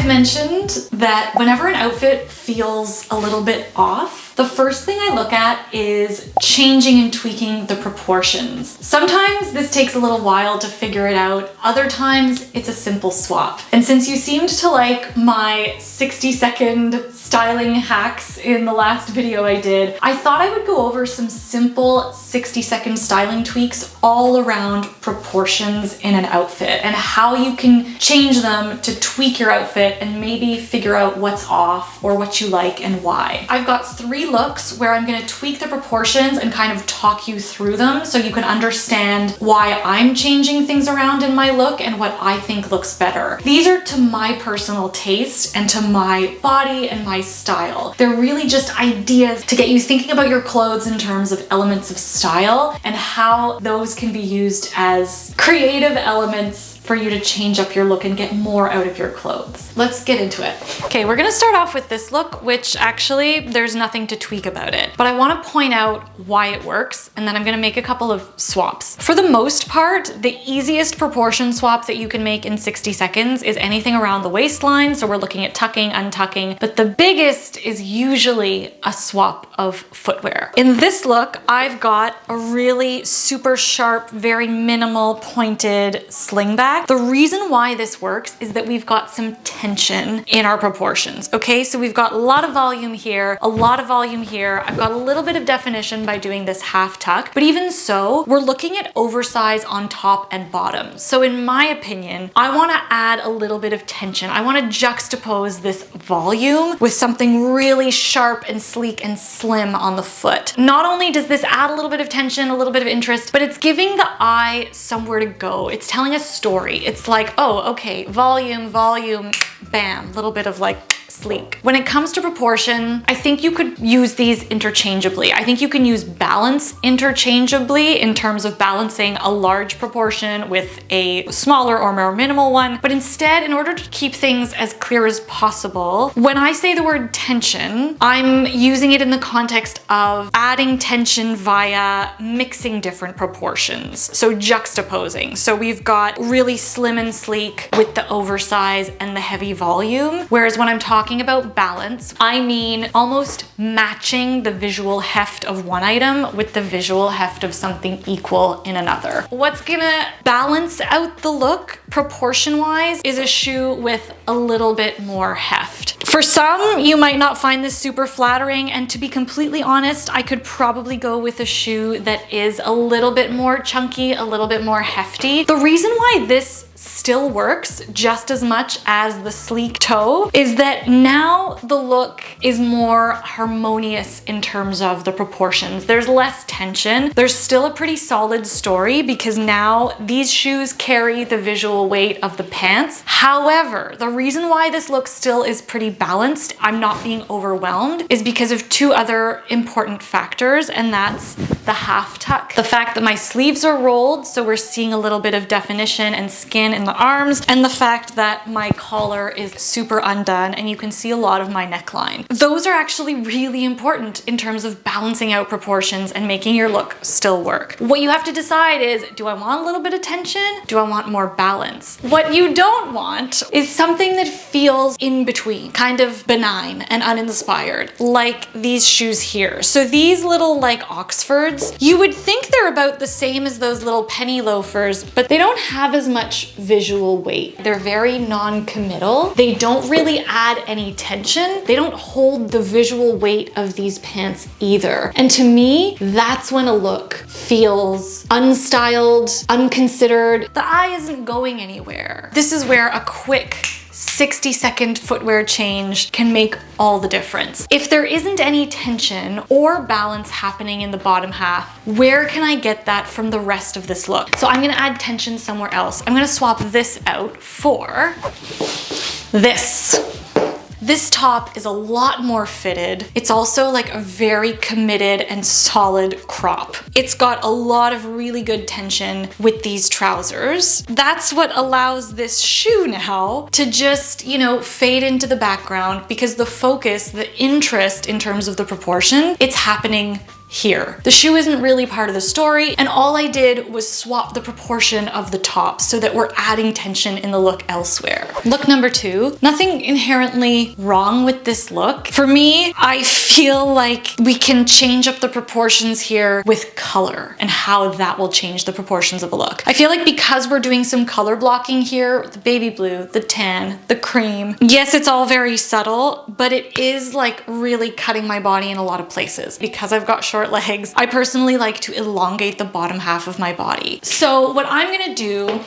I've mentioned that whenever an outfit feels a little bit off, the first thing I look at is changing and tweaking the proportions. Sometimes this takes a little while to figure it out. Other times it's a simple swap. And since you seemed to like my 60-second styling hacks in the last video I did, I thought I would go over some simple 60-second styling tweaks all around proportions in an outfit and how you can change them to tweak your outfit and maybe figure out what's off or what you like and why. I've got 3 looks where I'm gonna tweak the proportions and kind of talk you through them so you can understand why I'm changing things around in my look and what I think looks better. These are to my personal taste and to my body and my style. They're really just ideas to get you thinking about your clothes in terms of elements of style and how those can be used as creative elements for you to change up your look and get more out of your clothes. Let's get into it. Okay, we're gonna start off with this look, which actually there's nothing to tweak about it, but I wanna point out why it works, and then I'm gonna make a couple of swaps. For the most part, the easiest proportion swap that you can make in 60 seconds is anything around the waistline, so we're looking at tucking, untucking, but the biggest is usually a swap of footwear. In this look, I've got a really super sharp, very minimal pointed sling bag. The reason why this works is that we've got some tension in our proportions, okay? So we've got a lot of volume here, a lot of volume here. I've got a little bit of definition by doing this half tuck, but even so, we're looking at oversize on top and bottom. So in my opinion, I wanna add a little bit of tension. I wanna juxtapose this volume with something really sharp and sleek and slim on the foot. Not only does this add a little bit of tension, a little bit of interest, but it's giving the eye somewhere to go. It's telling a story. It's like, oh, okay, volume, volume, bam, little bit of like sleek. When it comes to proportion, I think you could use these interchangeably. I think you can use balance interchangeably in terms of balancing a large proportion with a smaller or more minimal one. But instead, in order to keep things as clear as possible, when I say the word tension, I'm using it in the context of adding tension via mixing different proportions. So juxtaposing. So we've got really slim and sleek with the oversize and the heavy volume. Whereas when I'm talking about balance, I mean almost matching the visual heft of one item with the visual heft of something equal in another. What's gonna balance out the look proportion-wise is a shoe with a little bit more heft. For some, you might not find this super flattering, and to be completely honest, I could probably go with a shoe that is a little bit more chunky, a little bit more hefty. The reason why this still works just as much as the sleek toe is that now the look is more harmonious in terms of the proportions. There's less tension. There's still a pretty solid story because now these shoes carry the visual weight of the pants. However, the reason why this look still is pretty balanced, I'm not being overwhelmed, is because of 2 other important factors, and that's the half tuck. The fact that my sleeves are rolled, so we're seeing a little bit of definition and skin in the arms, and the fact that my collar is super undone and you can see a lot of my neckline. Those are actually really important in terms of balancing out proportions and making your look still work. What you have to decide is, do I want a little bit of tension? Do I want more balance? What you don't want is something that feels in between, kind of benign and uninspired, like these shoes here. So these little like Oxfords, you would think they're about the same as those little penny loafers, but they don't have as much visual weight. They're very non-committal. They don't really add any tension. They don't hold the visual weight of these pants either. And to me, that's when a look feels unstyled, unconsidered. The eye isn't going anywhere. This is where a quick 60-second footwear change can make all the difference. If there isn't any tension or balance happening in the bottom half, where can I get that from the rest of this look? So I'm gonna add tension somewhere else. I'm gonna swap this out for this. This top is a lot more fitted. It's also like a very committed and solid crop. It's got a lot of really good tension with these trousers. That's what allows this shoe now to just, you know, fade into the background because the focus, the interest in terms of the proportion, it's happening here. The shoe isn't really part of the story, and all I did was swap the proportion of the top so that we're adding tension in the look elsewhere. Look number 2, nothing inherently wrong with this look. For me, I feel like we can change up the proportions here with color and how that will change the proportions of a look. I feel like because we're doing some color blocking here, the baby blue, the tan, the cream, yes, it's all very subtle, but it is like really cutting my body in a lot of places. Because I've got short legs, I personally like to elongate the bottom half of my body. So what I'm gonna do,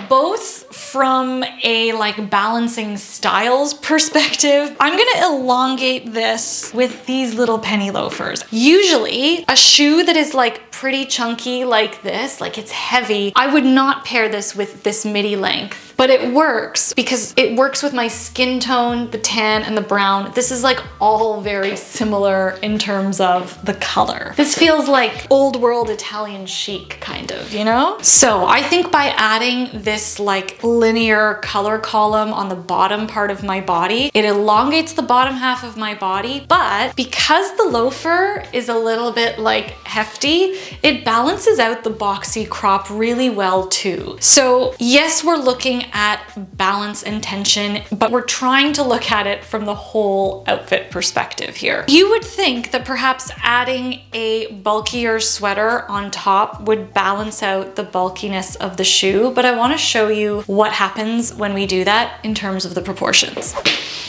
both from a like balancing styles perspective, I'm gonna elongate this with these little penny loafers. Usually a shoe that is like pretty chunky like this, like it's heavy, I would not pair this with this midi length, but it works because it works with my skin tone, the tan and the brown. This is like all very similar in terms of the color. This feels like old world Italian chic kind of, you know? So I think by adding this like linear color column on the bottom part of my body, it elongates the bottom half of my body, but because the loafer is a little bit like hefty, it balances out the boxy crop really well too. So yes, we're looking at balance and tension, but we're trying to look at it from the whole outfit perspective here. You would think that perhaps adding a bulkier sweater on top would balance out the bulkiness of the shoe, but I want to show you what happens when we do that in terms of the proportions.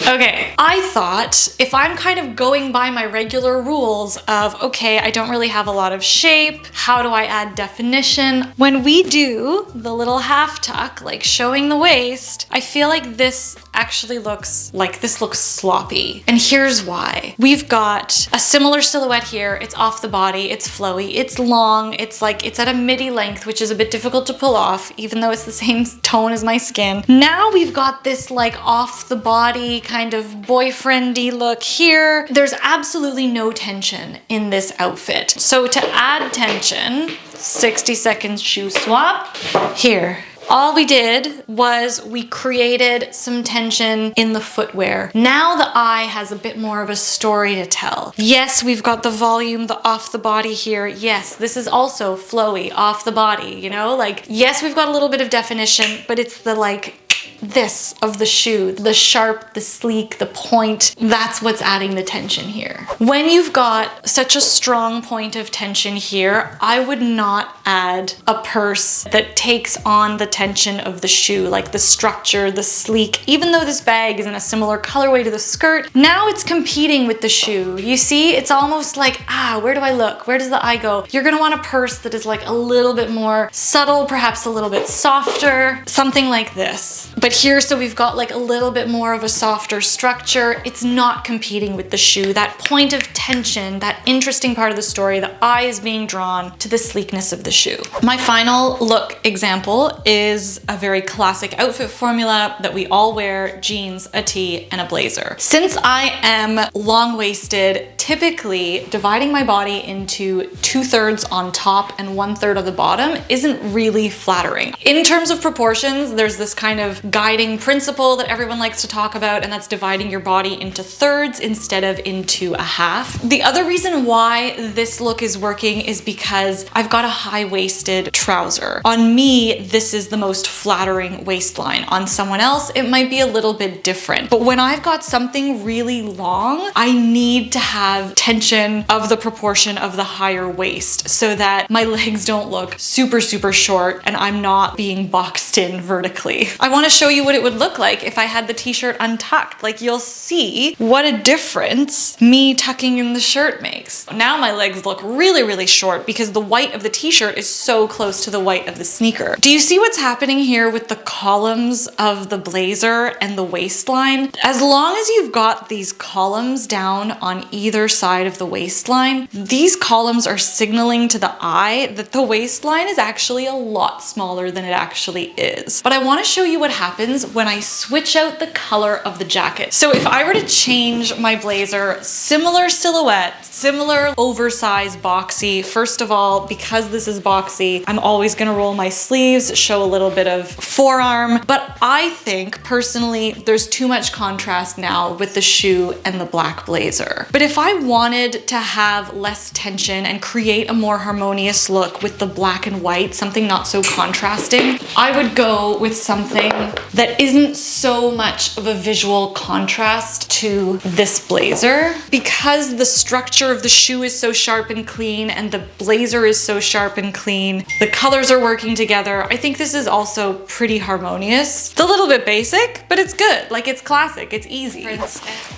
Okay, I thought if I'm kind of going by my regular rules of, okay, I don't really have a lot of shape, how do I add definition? When we do the little half tuck, like showing the waist, I feel like this actually looks like this looks sloppy. And here's why. We've got a similar silhouette here. It's off the body, it's flowy, it's long, it's like, it's at a midi length, which is a bit difficult to pull off, even though it's the same tone as my skin. Now we've got this like off the body kind of boyfriendy look here. There's absolutely no tension in this outfit. So to add tension, 60-second shoe swap here. All we did was we created some tension in the footwear. Now the eye has a bit more of a story to tell. Yes, we've got the volume, the off the body here. Yes, this is also flowy, off the body, you know? Like, yes, we've got a little bit of definition, but it's the like, this of the shoe, the sharp, the sleek, the point, that's what's adding the tension here. When you've got such a strong point of tension here, I would not add a purse that takes on the tension of the shoe, like the structure, the sleek. Even though this bag is in a similar colorway to the skirt, now it's competing with the shoe. You see, it's almost like, where do I look? Where does the eye go? You're gonna want a purse that is like a little bit more subtle, perhaps a little bit softer, something like this. But here, so we've got like a little bit more of a softer structure. It's not competing with the shoe. That point of tension, that interesting part of the story, the eye is being drawn to the sleekness of the shoe. My final look example is a very classic outfit formula that we all wear: jeans, a tee, and a blazer. Since I am long-waisted, typically dividing my body into 2/3 on top and 1/3 on the bottom isn't really flattering. In terms of proportions, there's this kind of guiding principle that everyone likes to talk about, and that's dividing your body into thirds instead of into a half. The other reason why this look is working is because I've got a high-waisted trouser. On me, this is the most flattering waistline. On someone else, it might be a little bit different. But when I've got something really long, I need to have tension of the proportion of the higher waist so that my legs don't look super, super short and I'm not being boxed in vertically. I want to show you what it would look like if I had the t-shirt untucked. Like, you'll see what a difference me tucking in the shirt makes. Now my legs look really, really short because the white of the t-shirt is so close to the white of the sneaker. Do you see what's happening here with the columns of the blazer and the waistline? As long as you've got these columns down on either side of the waistline, these columns are signaling to the eye that the waistline is actually a lot smaller than it actually is. But I want to show you what happens happens when I switch out the color of the jacket. So if I were to change my blazer, similar silhouette, similar oversized boxy. First of all, because this is boxy, I'm always gonna roll my sleeves, show a little bit of forearm, but I think personally there's too much contrast now with the shoe and the black blazer. But if I wanted to have less tension and create a more harmonious look with the black and white, something not so contrasting, I would go with something that isn't so much of a visual contrast to this blazer. Because the structure of the shoe is so sharp and clean and the blazer is so sharp and clean, the colors are working together. I think this is also pretty harmonious. It's a little bit basic, but it's good. Like, it's classic, it's easy.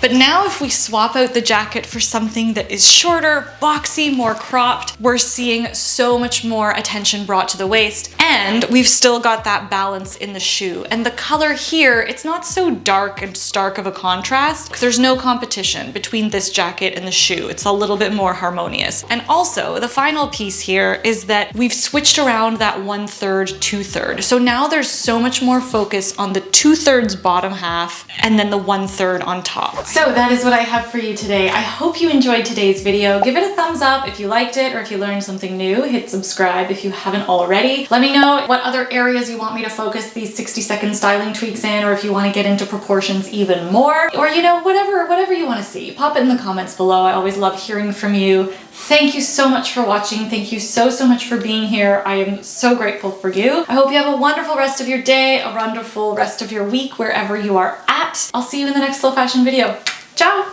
But now if we swap out the jacket for something that is shorter, boxy, more cropped, we're seeing so much more attention brought to the waist, and we've still got that balance in the shoe. And the color here, it's not so dark and stark of a contrast, because there's no competition between this jacket and the shoe. It's a little bit more harmonious. And also, the final piece here is that we've switched around that 1/3, 2/3. So now there's so much more focus on the 2/3 bottom half and then the 1/3 on top. So that is what I have for you today. I hope you enjoyed today's video. Give it a thumbs up if you liked it or if you learned something new. Hit subscribe if you haven't already. Let me know what other areas you want me to focus these 60-second styling tweaks in, or if you want to get into proportions even more, or you know, whatever you want to see. Pop it in the comments below. I always love hearing from you. Thank you so much for watching. Thank you so much for being here. I am so grateful for you. I hope you have a wonderful rest of your day, a wonderful rest of your week, wherever you are at. I'll see you in the next slow fashion video. Ciao!